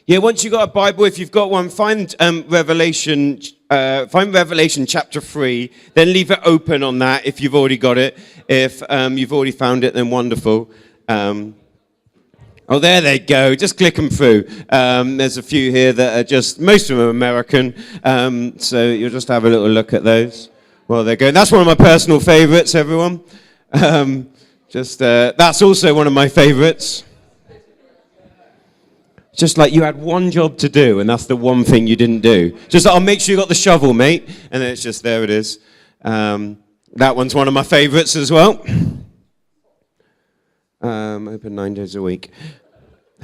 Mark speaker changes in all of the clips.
Speaker 1: Yeah, once you've got a Bible, if you've got one, find Revelation chapter 3, then leave it open on that if you've already got it. If you've already found it, then wonderful. Oh, there they go. Just click them through. There's a few here that are just, most of them are American, so you'll just have a little look at those. Well, they're going. That's one of my personal favorites, everyone. That's also one of my favorites. Just like you had one job to do, and that's the one thing you didn't do. Just like, I'll make sure you got the shovel, mate. And then it's just, there it is. That one's one of my favorites as well. Open 9 days a week.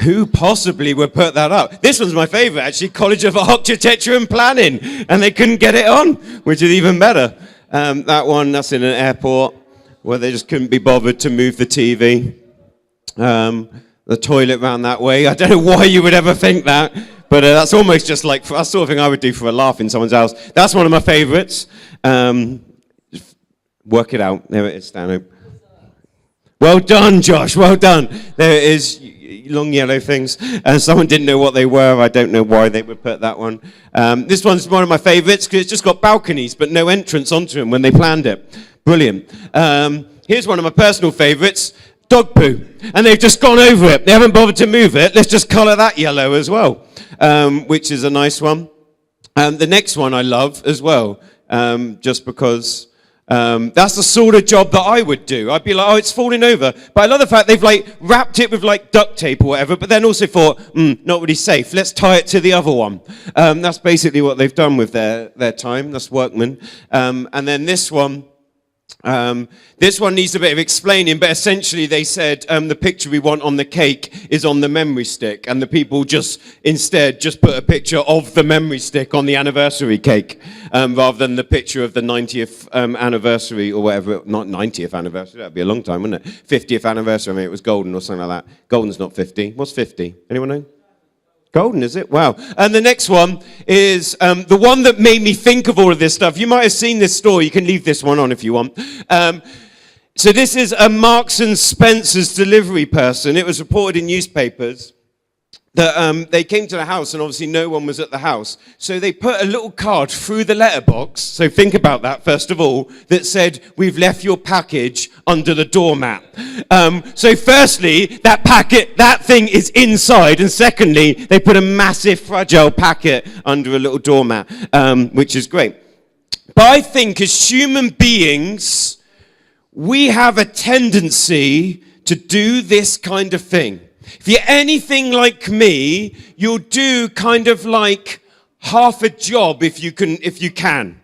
Speaker 1: Who possibly would put that up? This one's my favorite, actually, College of Architecture and Planning. And they couldn't get it on, which is even better. That one, that's in an airport where they just couldn't be bothered to move the TV. The toilet round that way. I don't know why you would ever think that, but that's almost just like, that's the sort of thing I would do for a laugh in someone's house. That's one of my favorites. Work it out. There it is, Stanhope. Well done, Josh. Well done. There it is. Long yellow things. Someone didn't know what they were. I don't know why they would put that one. This one's one of my favorites because it's just got balconies but no entrance onto them when they planned it. Brilliant. Here's one of my personal favorites. Dog poo. And they've just gone over it. They haven't bothered to move it. Let's just colour that yellow as well, which is a nice one. The next one I love as well, just because that's the sort of job that I would do. I'd be like, oh, it's falling over. But I love the fact they've like wrapped it with like duct tape or whatever, but then also thought, not really safe. Let's tie it to the other one. That's basically what they've done with their time. That's workmen. And then this one needs a bit of explaining, but essentially they said the picture we want on the cake is on the memory stick, and the people instead put a picture of the memory stick on the anniversary cake, rather than the picture of the 90th anniversary or whatever. Not 90th anniversary, that'd be a long time, wouldn't it? 50th anniversary, I mean, it was golden or something like that. Golden's not 50. What's 50? Anyone know? Golden, is it? Wow. And the next one is the one that made me think of all of this stuff. You might have seen this story. You can leave this one on if you want. So this is a Marks and Spencer's delivery person. It was reported in newspapers that they came to the house and obviously no one was at the house. So they put a little card through the letterbox, so think about that first of all, that said, we've left your package under the doormat. So firstly, that thing is inside, and secondly, they put a massive fragile packet under a little doormat, which is great. But I think as human beings, we have a tendency to do this kind of thing. If you're anything like me, you'll do kind of like half a job if you can.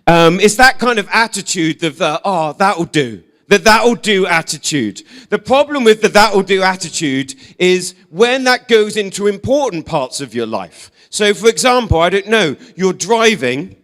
Speaker 1: It's that kind of attitude of that'll do. That'll do attitude. The problem with the that'll do attitude is when that goes into important parts of your life. So for example, I don't know, you're driving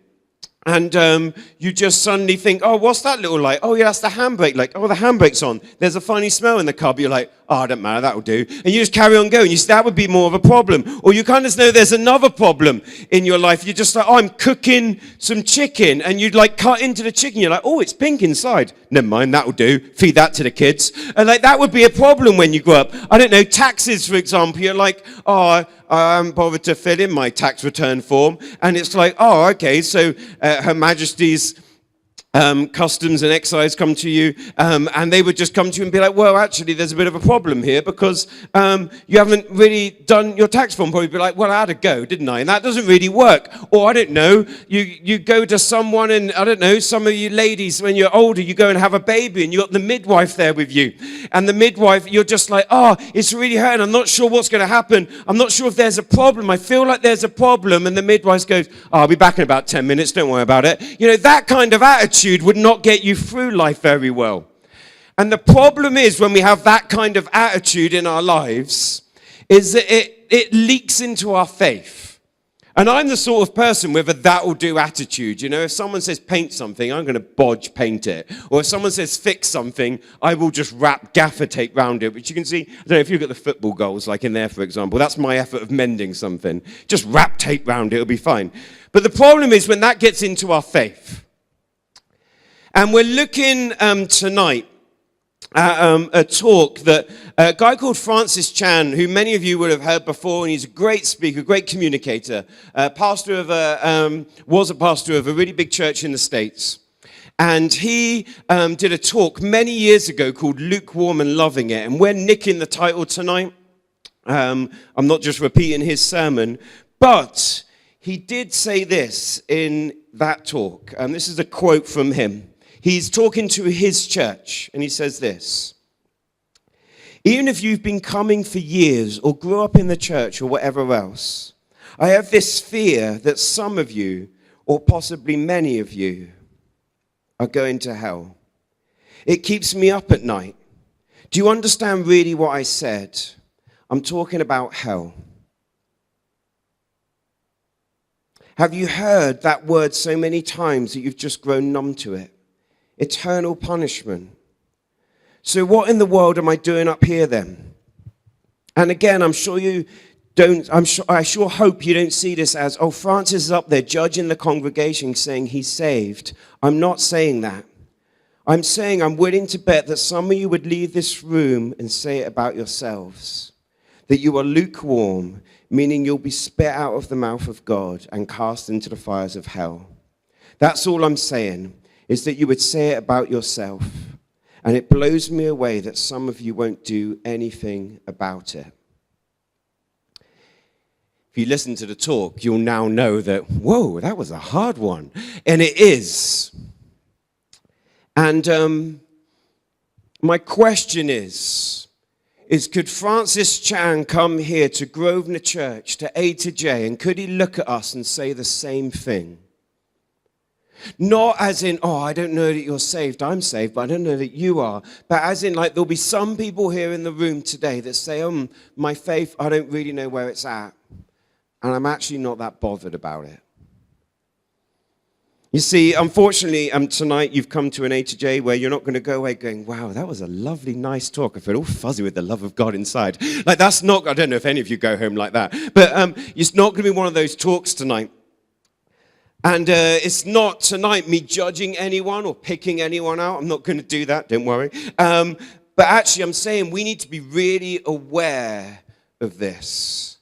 Speaker 1: and you just suddenly think, oh, what's that little light? Oh, yeah, that's the handbrake light. Oh, the handbrake's on. There's a funny smell in the car, but you're like, oh, it don't matter, that'll do. And you just carry on going. That would be more of a problem. Or you kind of know there's another problem in your life. You're just like, oh, I'm cooking some chicken. And you'd like cut into the chicken. You're like, oh, it's pink inside. Never mind, that'll do. Feed that to the kids. And like that would be a problem when you grow up. I don't know, taxes, for example. You're like, oh, I haven't bothered to fill in my tax return form. And it's like, oh, okay, so Her Majesty's Customs and Excise come to you, and they would just come to you and be like, well, actually, there's a bit of a problem here because you haven't really done your tax form. Probably be like, well, I had a go, didn't I? And that doesn't really work. Or, I don't know, you go to someone and, I don't know, some of you ladies, when you're older, you go and have a baby and you got the midwife there with you. And the midwife, you're just like, oh, it's really hurting. I'm not sure what's going to happen. I'm not sure if there's a problem. I feel like there's a problem. And the midwife goes, oh, I'll be back in about 10 minutes. Don't worry about it. You know, that kind of attitude would not get you through life very well. And the problem is when we have that kind of attitude in our lives is that it leaks into our faith. And I'm the sort of person with a that'll do attitude. You know, if someone says paint something, I'm going to bodge paint it. Or if someone says fix something, I will just wrap gaffer tape round it. Which you can see, I don't know if you look at the football goals, like in there, for example, that's my effort of mending something. Just wrap tape round it, it'll be fine. But the problem is when that gets into our faith. And we're looking tonight a talk that a guy called Francis Chan, who many of you would have heard before, and he's a great speaker, great communicator, was a pastor of a really big church in the States. And he did a talk many years ago called Lukewarm and Loving It. And we're nicking the title tonight. I'm not just repeating his sermon, but he did say this in that talk. And this is a quote from him. He's talking to his church, and he says this: "Even if you've been coming for years or grew up in the church or whatever else, I have this fear that some of you, or possibly many of you, are going to hell. It keeps me up at night. Do you understand really what I said? I'm talking about hell. Have you heard that word so many times that you've just grown numb to it? Eternal punishment. So what in the world am I doing up here then?" And again, I sure hope you don't see this as, oh, Francis is up there judging the congregation saying he's saved. I'm not saying that. I'm saying I'm willing to bet that some of you would leave this room and say it about yourselves. That you are lukewarm, meaning you'll be spit out of the mouth of God and cast into the fires of hell. That's all I'm saying, is that you would say it about yourself. And it blows me away that some of you won't do anything about it. If you listen to the talk, you'll now know that, whoa, that was a hard one. And it is. And my question is could Francis Chan come here to Grosvenor Church, to A2J, and could he look at us and say the same thing? Not as in, oh, I don't know that you're saved, I'm saved, but I don't know that you are. But as in, like, there'll be some people here in the room today that say, my faith, I don't really know where it's at. And I'm actually not that bothered about it. You see, unfortunately, tonight you've come to an A2J where you're not going to go away going, wow, that was a lovely, nice talk. I feel all fuzzy with the love of God inside. Like, that's not, I don't know if any of you go home like that. But it's not going to be one of those talks tonight. And it's not tonight me judging anyone or picking anyone out. I'm not going to do that, don't worry. But actually, I'm saying we need to be really aware of this.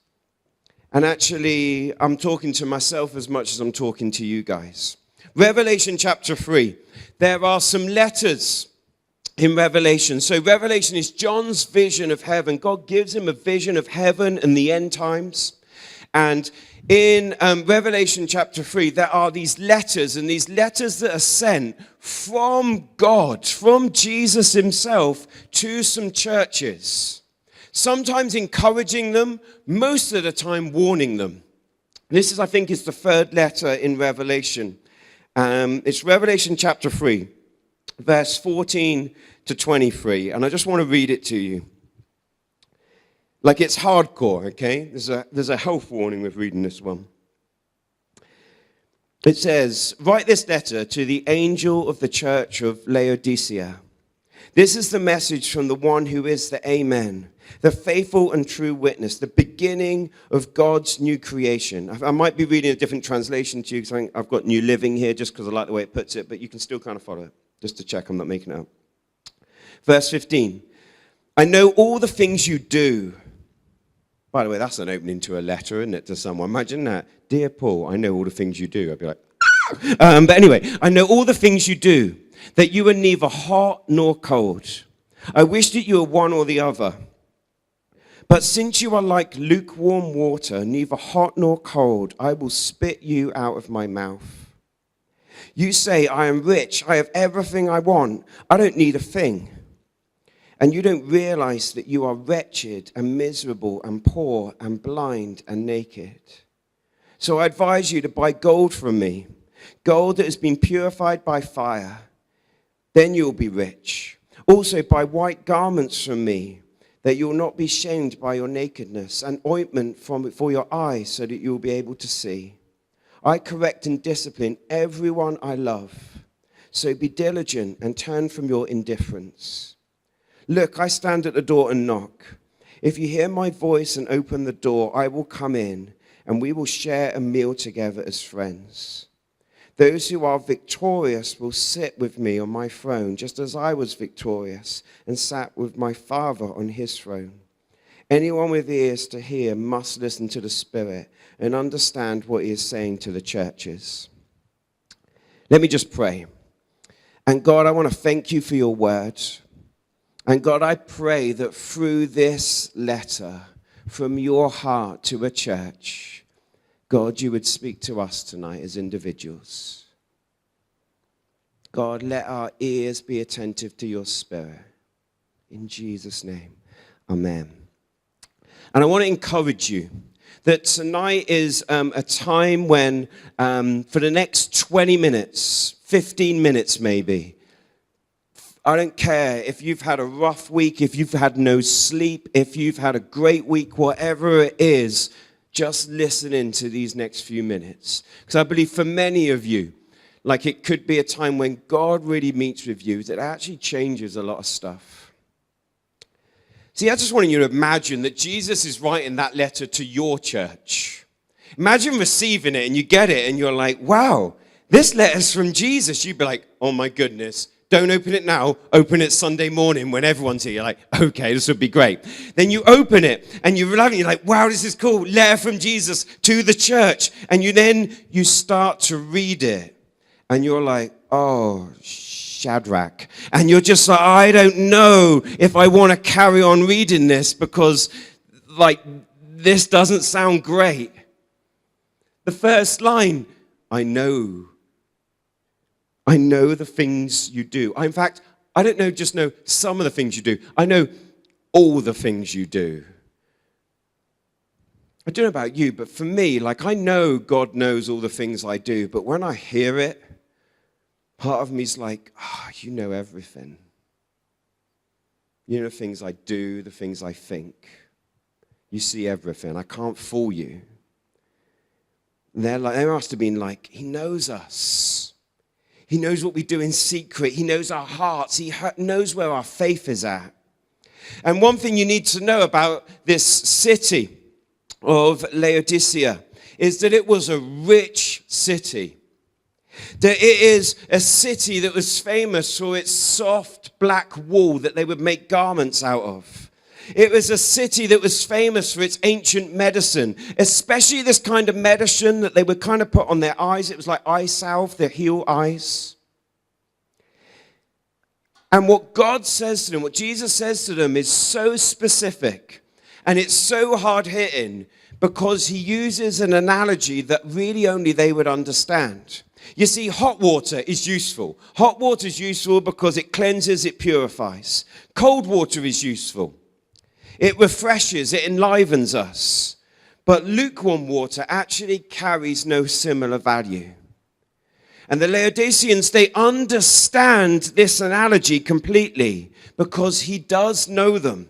Speaker 1: And actually, I'm talking to myself as much as I'm talking to you guys. Revelation chapter 3. There are some letters in Revelation. So Revelation is John's vision of heaven. God gives him a vision of heaven and the end times. And in Revelation chapter 3, there are these letters, and these letters that are sent from God, from Jesus himself, to some churches. Sometimes encouraging them, most of the time warning them. This is, I think, is the third letter in Revelation. It's Revelation chapter 3, verse 14 to 23. And I just want to read it to you. Like, it's hardcore, okay? There's a health warning with reading this one. It says, "Write this letter to the angel of the church of Laodicea. This is the message from the one who is the Amen, the faithful and true witness, the beginning of God's new creation." I might be reading a different translation to you because I've got New Living here just because I like the way it puts it, but you can still kind of follow it, just to check I'm not making it up. Verse 15, "I know all the things you do." By the way, that's an opening to a letter, isn't it, to someone? Imagine that. "Dear Paul, I know all the things you do." I'd be like, but anyway, "I know all the things you do, that you are neither hot nor cold. I wish that you were one or the other. But since you are like lukewarm water, neither hot nor cold, I will spit you out of my mouth. You say, 'I am rich, I have everything I want, I don't need a thing.' And you don't realize that you are wretched and miserable and poor and blind and naked. So I advise you to buy gold from me, gold that has been purified by fire. Then you will be rich. Also buy white garments from me, that you will not be shamed by your nakedness, and ointment for your eyes, so that you will be able to see. I correct and discipline everyone I love. So be diligent and turn from your indifference. Look, I stand at the door and knock. If you hear my voice and open the door, I will come in, and we will share a meal together as friends.
Speaker 2: Those who are victorious will sit with me on my throne, just as I was victorious and sat with my Father on his throne. Anyone with ears to hear must listen to the Spirit and understand what he is saying to the churches. Let me just pray. And God, I want to thank you for your word. And God, I pray that through this letter from your heart to a church, God, you would speak to us tonight as individuals. God, let our ears be attentive to your Spirit. In Jesus' name, amen. And I want to encourage you that tonight is a time when, for the next 20 minutes, 15 minutes maybe, I don't care if you've had a rough week, if you've had no sleep, if you've had a great week, whatever it is, just listen into these next few minutes. Because I believe for many of you, like it could be a time when God really meets with you that actually changes a lot of stuff. See, I just want you to imagine that Jesus is writing that letter to your church. Imagine receiving it and you get it and you're like, wow, this letter's from Jesus. You'd be like, oh my goodness. Don't open it now. Open it Sunday morning when everyone's here. You're like, okay, this would be great. Then you open it and you're loving it. You're like, wow, this is cool. Letter from Jesus to the church. And you start to read it. And you're like, oh, Shadrach. And you're just like, I don't know if I want to carry on reading this because, this doesn't sound great. The first line, I know the things you do. In fact, I don't just know some of the things you do. I know all the things you do. I don't know about you, but for me, I know God knows all the things I do, but when I hear it, part of me's like, you know everything. You know the things I do, the things I think. You see everything. I can't fool you. They must have been like, he knows us. He knows what we do in secret. He knows our hearts. He knows where our faith is at. And one thing you need to know about this city of Laodicea is that it was a rich city. That it is a city that was famous for its soft black wool that they would make garments out of. It was a city that was famous for its ancient medicine, especially this kind of medicine that they would kind of put on their eyes. It was like eye salve, their heel eyes. And what God says to them, what Jesus says to them is so specific and it's so hard-hitting because he uses an analogy that really only they would understand. You see, hot water is useful. Hot water is useful because it cleanses, it purifies. Cold water is useful. It refreshes, it enlivens us. But lukewarm water actually carries no similar value. And the Laodiceans, they understand this analogy completely because he does know them.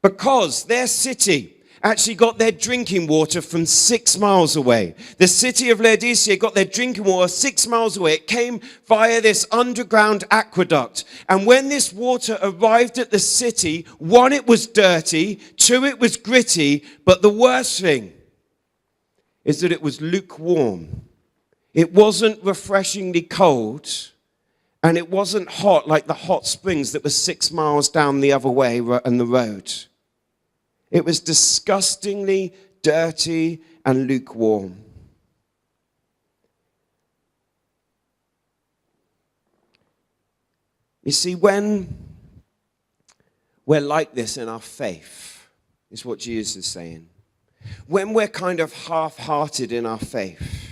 Speaker 2: Because their city actually got their drinking water from 6 miles away. The city of Laodicea got their drinking water 6 miles away. It came via this underground aqueduct. And when this water arrived at the city, 1, it was dirty, 2, it was gritty, but the worst thing is that it was lukewarm. It wasn't refreshingly cold, and it wasn't hot like the hot springs that were 6 miles down the other way on the road. It was disgustingly dirty and lukewarm. You see, when we're like this in our faith, is what Jesus is saying. When we're kind of half-hearted in our faith,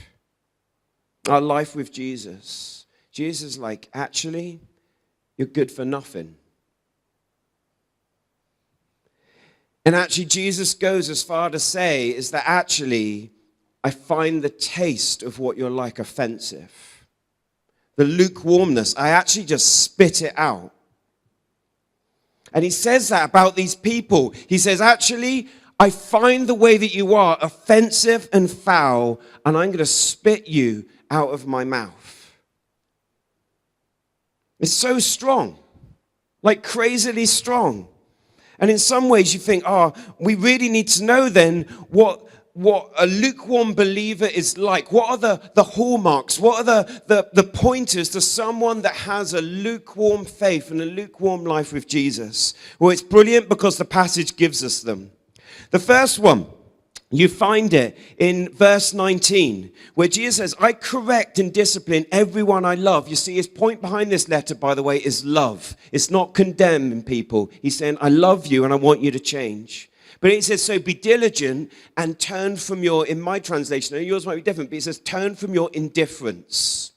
Speaker 2: our life with Jesus, Jesus is like, actually, you're good for nothing. And actually, Jesus goes as far to say is that actually, I find the taste of what you're like offensive. The lukewarmness, I actually just spit it out. And he says that about these people. He says, actually, I find the way that you are offensive and foul, and I'm going to spit you out of my mouth. It's so strong, like crazily strong. And in some ways you think, we really need to know then what what a lukewarm believer is like. What are the hallmarks? What are the pointers to someone that has a lukewarm faith and a lukewarm life with Jesus? Well, it's brilliant because the passage gives us them. The first one, you find it in verse 19, where Jesus says, I correct and discipline everyone I love. You see, his point behind this letter, by the way, is love. It's not condemning people. He's saying, I love you and I want you to change. But it says, so be diligent and turn from your, in my translation, and yours might be different, but it says, turn from your indifference.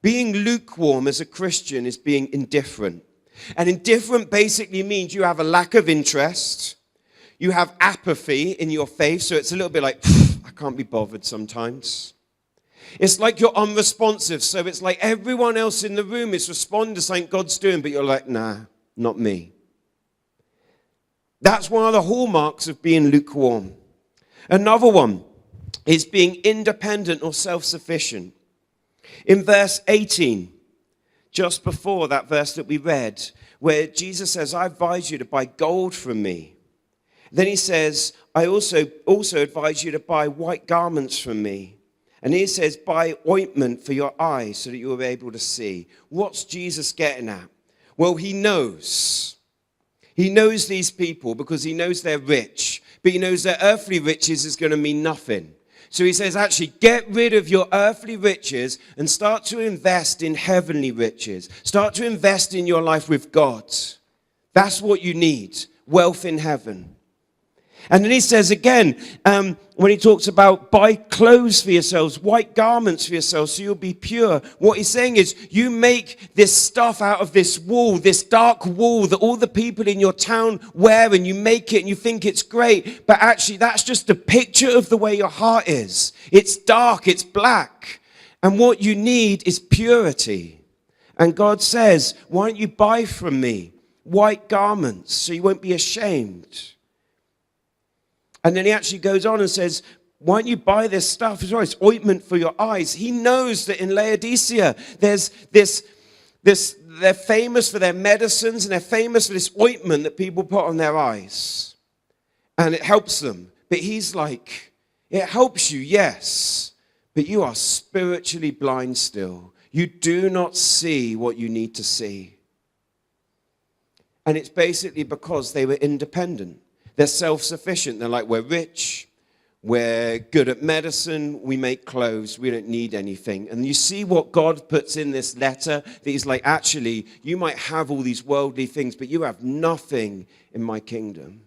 Speaker 2: Being lukewarm as a Christian is being indifferent. And indifferent basically means you have a lack of interest, you have apathy in your faith, so it's a little bit like, I can't be bothered sometimes. It's like you're unresponsive, so it's like everyone else in the room is responding to something God's doing, but you're like, nah, not me. That's one of the hallmarks of being lukewarm. Another one is being independent or self-sufficient. In verse 18, just before that verse that we read, where Jesus says, I advise you to buy gold from me. Then he says, I also advise you to buy white garments from me. And he says, buy ointment for your eyes so that you will be able to see. What's Jesus getting at? Well, he knows. He knows these people because he knows they're rich, but he knows their earthly riches is going to mean nothing. So he says, actually, get rid of your earthly riches and start to invest in heavenly riches. Start to invest in your life with God. That's what you need, wealth in heaven. And then he says again, when he talks about buy clothes for yourselves, white garments for yourselves, so you'll be pure. What he's saying is you make this stuff out of this wool, this dark wool that all the people in your town wear, and you make it and you think it's great. But actually, that's just a picture of the way your heart is. It's dark, it's black. And what you need is purity. And God says, why don't you buy from me white garments so you won't be ashamed? And then he actually goes on and says, why don't you buy this stuff as well? It's ointment for your eyes. He knows that in Laodicea, there's they're famous for their medicines and they're famous for this ointment that people put on their eyes. And it helps them. But he's like, it helps you, yes, but you are spiritually blind still. You do not see what you need to see. And it's basically because they were independent. They're self-sufficient. They're like, we're rich, we're good at medicine, we make clothes, we don't need anything. And you see what God puts in this letter, that he's like, actually, you might have all these worldly things, but you have nothing in my kingdom.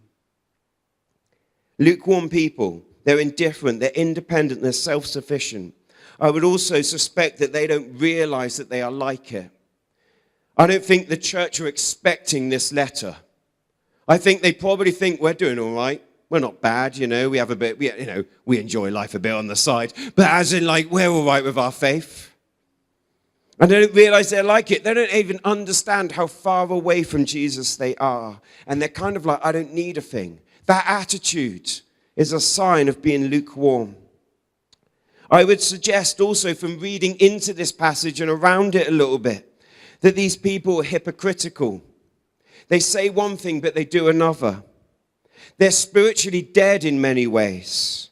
Speaker 2: Lukewarm people, they're indifferent, they're independent, they're self-sufficient. I would also suspect that they don't realize that they are like it. I don't think the church are expecting this letter. I think they probably think we're doing all right. We're not bad, we have a bit, we enjoy life a bit on the side. But as in, like, we're all right with our faith. And they don't realize they're like it. They don't even understand how far away from Jesus they are. And they're kind of like, I don't need a thing. That attitude is a sign of being lukewarm. I would suggest also from reading into this passage and around it a little bit, that these people are hypocritical. They say one thing, but they do another. They're spiritually dead in many ways.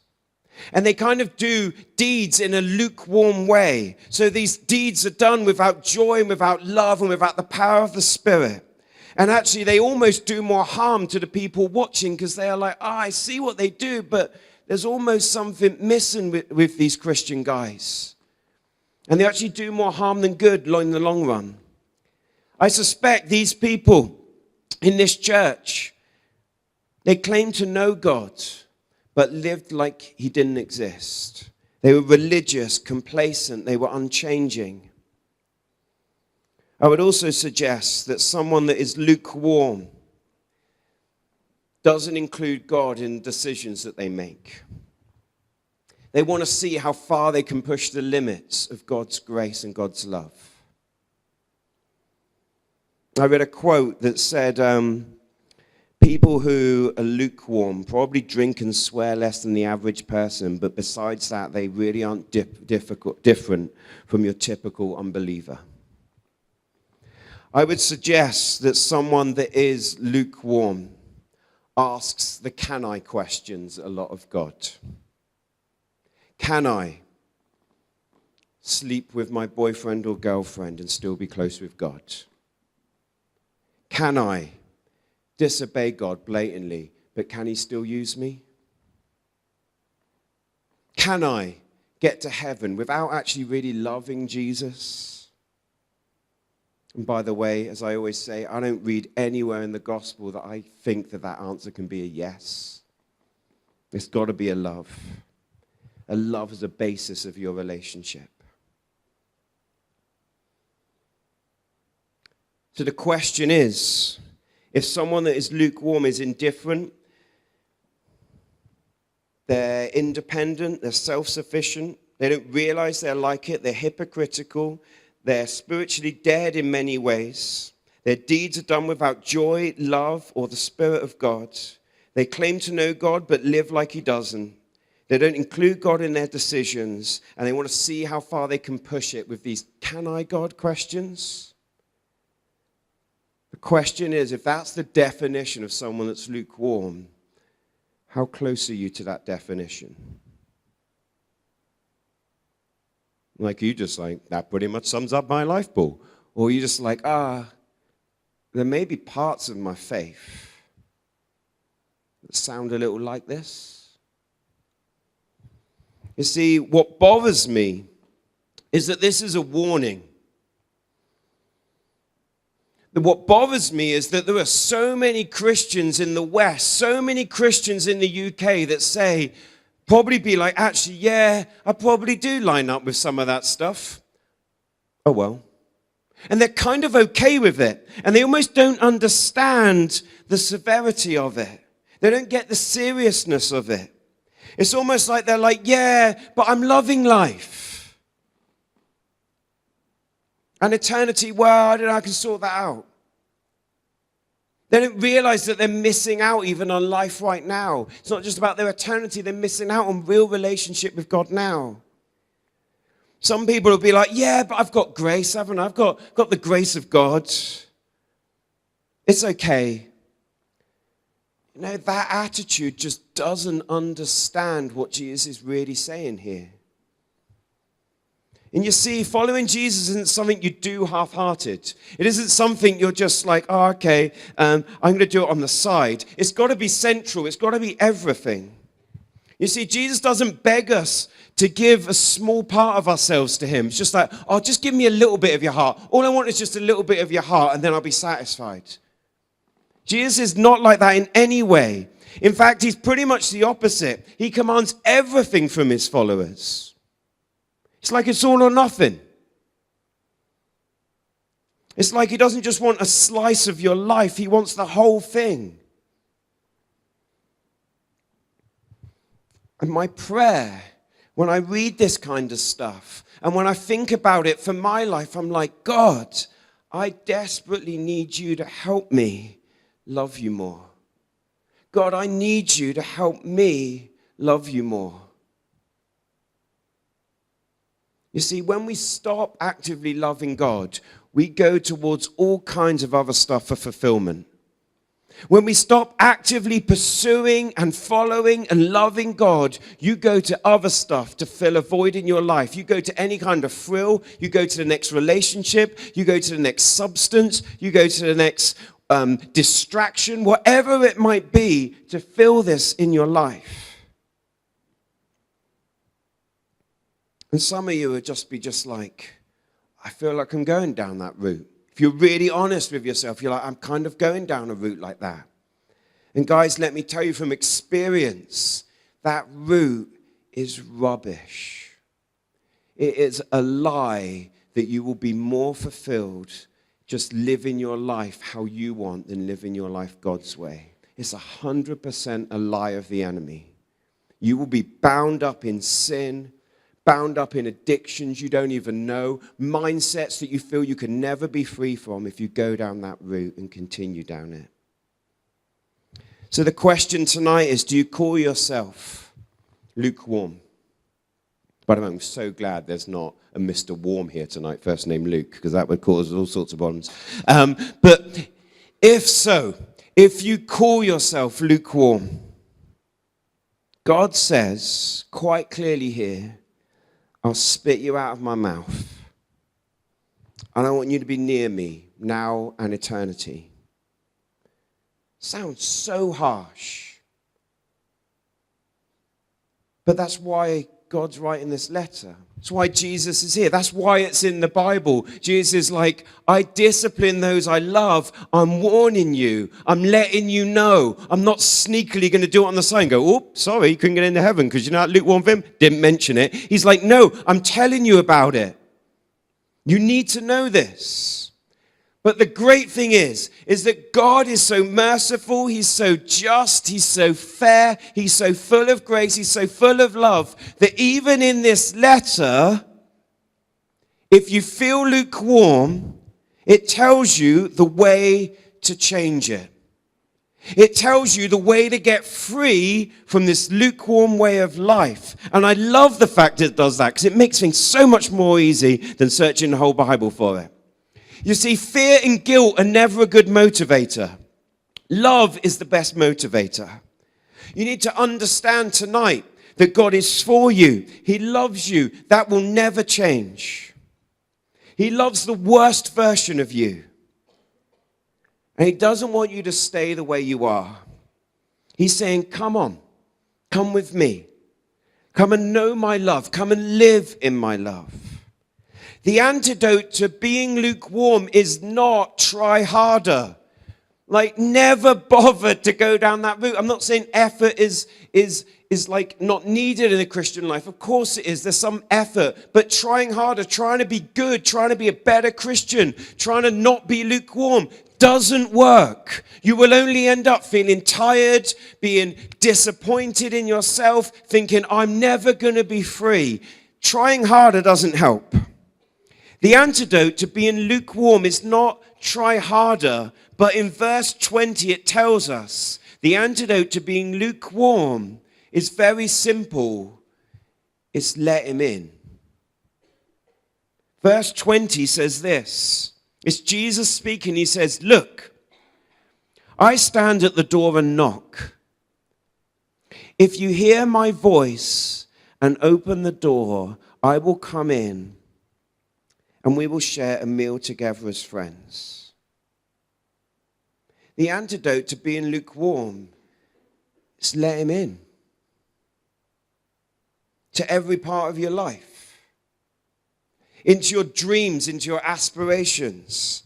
Speaker 2: And they kind of do deeds in a lukewarm way. So these deeds are done without joy and without love and without the power of the Spirit. And actually, they almost do more harm to the people watching because they are like, I see what they do, but there's almost something missing with these Christian guys. And they actually do more harm than good in the long run. I suspect these people in this church, they claimed to know God, but lived like he didn't exist. They were religious, complacent, they were unchanging. I would also suggest that someone that is lukewarm doesn't include God in decisions that they make. They want to see how far they can push the limits of God's grace and God's love. I read a quote that said, people who are lukewarm probably drink and swear less than the average person, but besides that, they really aren't different from your typical unbeliever. I would suggest that someone that is lukewarm asks the can I questions a lot of God. Can I sleep with my boyfriend or girlfriend and still be close with God? Can I disobey God blatantly, but can he still use me? Can I get to heaven without actually really loving Jesus? And by the way, as I always say, I don't read anywhere in the gospel that I think that answer can be a yes. It's got to be a love. A love is a basis of your relationship. So the question is, if someone that is lukewarm is indifferent, they're independent, they're self-sufficient, they don't realize they're like it, they're hypocritical, they're spiritually dead in many ways, their deeds are done without joy, love, or the Spirit of God. They claim to know God but live like he doesn't. They don't include God in their decisions, and they want to see how far they can push it with these "can I, God?" questions. The question is, if that's the definition of someone that's lukewarm, how close are you to that definition? Like you just like, that pretty much sums up my life, Paul. Or you just like, there may be parts of my faith that sound a little like this. You see, what bothers me is that this is a warning. What bothers me is that there are so many Christians in the West, so many Christians in the UK that say, probably be like, actually, yeah, I probably do line up with some of that stuff. Oh, well. And they're kind of okay with it. And they almost don't understand the severity of it. They don't get the seriousness of it. It's almost like they're like, yeah, but I'm loving life. And eternity, well, I don't know, I can sort that out. They don't realize that they're missing out even on life right now. It's not just about their eternity. They're missing out on real relationship with God now. Some people will be like, yeah, but I've got grace, haven't I? I've got the grace of God. It's okay. You know, that attitude just doesn't understand what Jesus is really saying here. And you see, following Jesus isn't something you do half-hearted. It isn't something you're just like, oh, okay, I'm going to do it on the side. It's got to be central. It's got to be everything. You see, Jesus doesn't beg us to give a small part of ourselves to him. It's just like, oh, just give me a little bit of your heart. All I want is just a little bit of your heart, and then I'll be satisfied. Jesus is not like that in any way. In fact, he's pretty much the opposite. He commands everything from his followers. It's like it's all or nothing. It's like he doesn't just want a slice of your life. He wants the whole thing. And my prayer, when I read this kind of stuff, and when I think about it for my life, I'm like, God, I desperately need you to help me love you more. God, I need you to help me love you more. You see, when we stop actively loving God, we go towards all kinds of other stuff for fulfillment. When we stop actively pursuing and following and loving God, you go to other stuff to fill a void in your life. You go to any kind of thrill. You go to the next relationship. You go to the next substance. You go to the next distraction, whatever it might be, to fill this in your life. And some of you would just be just like, I feel like I'm going down that route. If you're really honest with yourself, you're like, I'm kind of going down a route like that. And guys, let me tell you from experience, that route is rubbish. It is a lie that you will be more fulfilled just living your life how you want than living your life God's way. It's 100% a lie of the enemy. You will be bound up in sin, bound up in addictions you don't even know, mindsets that you feel you can never be free from if you go down that route and continue down it. So the question tonight is, do you call yourself lukewarm? By the way, I'm so glad there's not a Mr. Warm here tonight, first name Luke, because that would cause all sorts of problems. But if so, if you call yourself lukewarm, God says quite clearly here, I'll spit you out of my mouth. And I want you to be near me now and eternity. Sounds so harsh. But that's why God's writing this letter. That's why Jesus is here. That's why it's in the Bible. Jesus is like, I discipline those I love. I'm warning you. I'm letting you know. I'm not sneakily going to do it on the side and go, oh, sorry, you couldn't get into heaven because you're not lukewarm for him. Didn't mention it. He's like, no, I'm telling you about it. You need to know this. But the great thing is that God is so merciful, he's so just, he's so fair, he's so full of grace, he's so full of love, that even in this letter, if you feel lukewarm, it tells you the way to change it. It tells you the way to get free from this lukewarm way of life. And I love the fact it does that because it makes things so much more easy than searching the whole Bible for it. You see, fear and guilt are never a good motivator. Love is the best motivator. You need to understand tonight that God is for you. He loves you. That will never change. He loves the worst version of you. And he doesn't want you to stay the way you are. He's saying, come on, come with me. Come and know my love. Come and live in my love. The antidote to being lukewarm is not try harder. Like, never bother to go down that route. I'm not saying effort is like not needed in a Christian life. Of course it is. There's some effort. But trying harder, trying to be good, trying to be a better Christian, trying to not be lukewarm doesn't work. You will only end up feeling tired, being disappointed in yourself, thinking, I'm never going to be free. Trying harder doesn't help. The antidote to being lukewarm is not try harder, but in verse 20 it tells us the antidote to being lukewarm is very simple. It's let him in. Verse 20 says this. It's Jesus speaking. He says, look, I stand at the door and knock. If you hear my voice and open the door, I will come in and we will share a meal together as friends. The antidote to being lukewarm is let him in to every part of your life. Into your dreams, into your aspirations,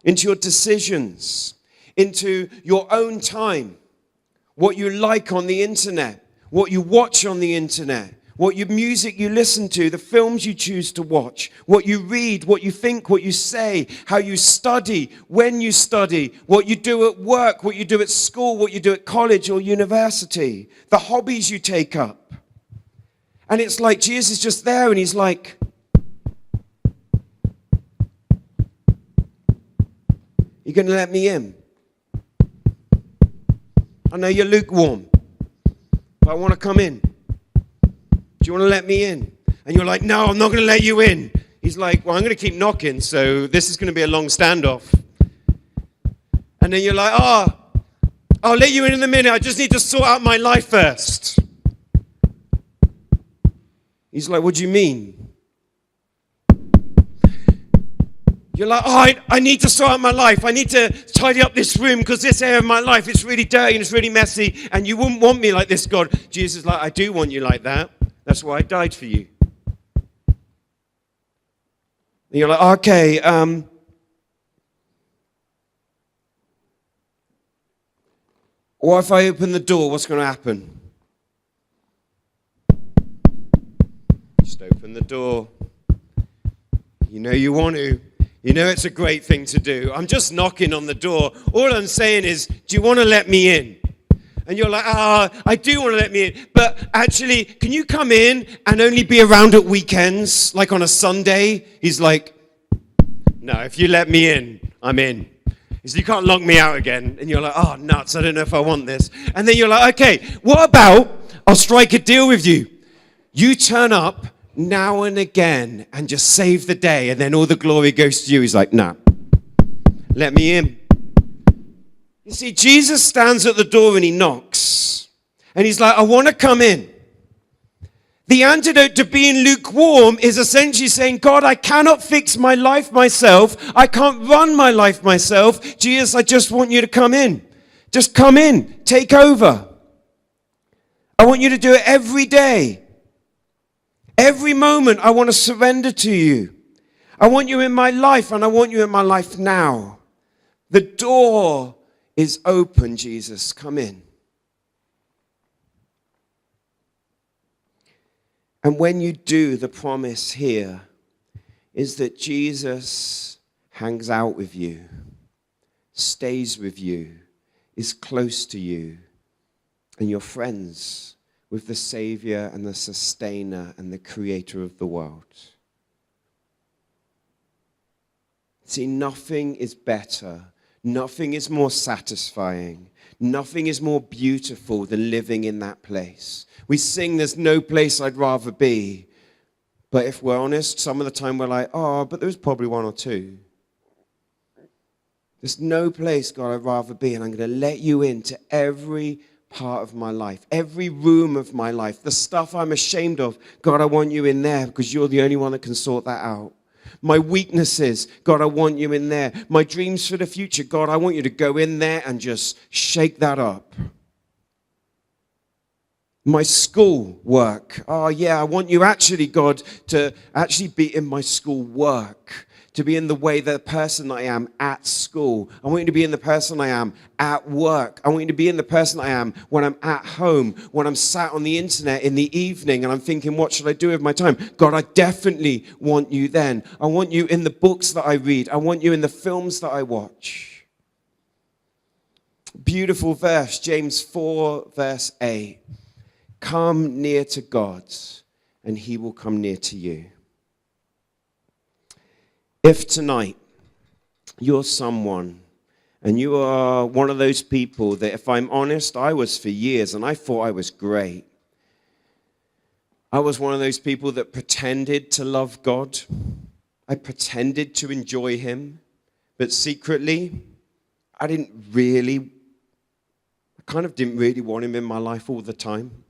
Speaker 2: into your decisions, into your own time, what you like on the internet, what you watch on the internet, what your music you listen to, the films you choose to watch, what you read, what you think, what you say, how you study, when you study, what you do at work, what you do at school, what you do at college or university, the hobbies you take up. And it's like Jesus is just there and he's like, you're going to let me in? I know you're lukewarm, but I want to come in. Do you want to let me in? And you're like, no, I'm not going to let you in. He's like, well, I'm going to keep knocking, so this is going to be a long standoff. And then you're like, I'll let you in a minute. I just need to sort out my life first. He's like, what do you mean? You're like, I need to sort out my life. I need to tidy up this room because this area of my life is really dirty and it's really messy. And you wouldn't want me like this, God. Jesus is like, I do want you like that. That's why I died for you. And you're like, okay, what if I open the door? What's going to happen? Just open the door. You know you want to. You know it's a great thing to do. I'm just knocking on the door. All I'm saying is, do you want to let me in? And you're like, I do want to let me in. But actually, can you come in and only be around at weekends, like on a Sunday? He's like, no, if you let me in, I'm in. He said, you can't lock me out again. And you're like, oh, nuts, I don't know if I want this. And then you're like, okay, what about I'll strike a deal with you. You turn up now and again and just save the day, and then all the glory goes to you. He's like, nah, let me in. You see, Jesus stands at the door and he knocks. And he's like, I want to come in. The antidote to being lukewarm is essentially saying, God, I cannot fix my life myself. I can't run my life myself. Jesus, I just want you to come in. Just come in. Take over. I want you to do it every day. Every moment I want to surrender to you. I want you in my life, and I want you in my life now. The door is open, Jesus. Come in. And when you do, the promise here is that Jesus hangs out with you, stays with you, is close to you, and you're friends with the Savior and the Sustainer and the Creator of the world. See, nothing is better, nothing is more satisfying, nothing is more beautiful than living in that place. We sing, there's no place I'd rather be. But if we're honest, some of the time we're like, oh, but there's probably one or two. There's no place, God, I'd rather be. And I'm going to let you into every part of my life, every room of my life, the stuff I'm ashamed of. God, I want you in there because you're the only one that can sort that out. My weaknesses, God, I want you in there. My dreams for the future, God, I want you to go in there and just shake that up. My school work, oh yeah, I want you actually, God, to actually be in my school work, to be in the way the person I am at school. I want you to be in the person I am at work. I want you to be in the person I am when I'm at home, when I'm sat on the internet in the evening and I'm thinking, what should I do with my time? God, I definitely want you then. I want you in the books that I read. I want you in the films that I watch. Beautiful verse, James 4, verse 8. Come near to God, and he will come near to you. If tonight you're someone, and you are one of those people that, if I'm honest, I was for years, and I thought I was great. I was one of those people that pretended to love God. I pretended to enjoy him, but secretly, I kind of didn't really want him in my life all the time.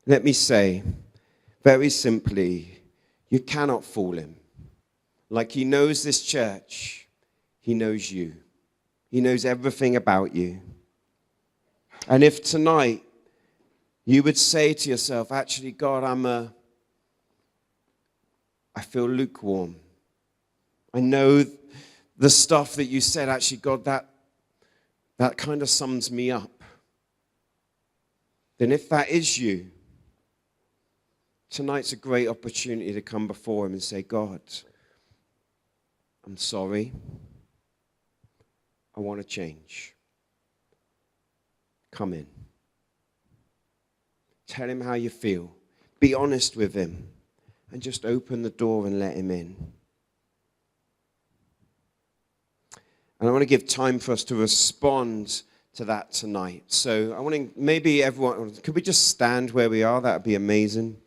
Speaker 2: Let me say, very simply, you cannot fool him. Like he knows this church, he knows you. He knows everything about you. And if tonight you would say to yourself, actually, God, I feel lukewarm. I know the stuff that you said, actually, God, that kind of sums me up. Then if that is you, tonight's a great opportunity to come before him and say, God, I'm sorry. I want to change. Come in. Tell him how you feel. Be honest with him. And just open the door and let him in. And I want to give time for us to respond to that tonight. So I want to, maybe everyone, could we just stand where we are? That would be amazing.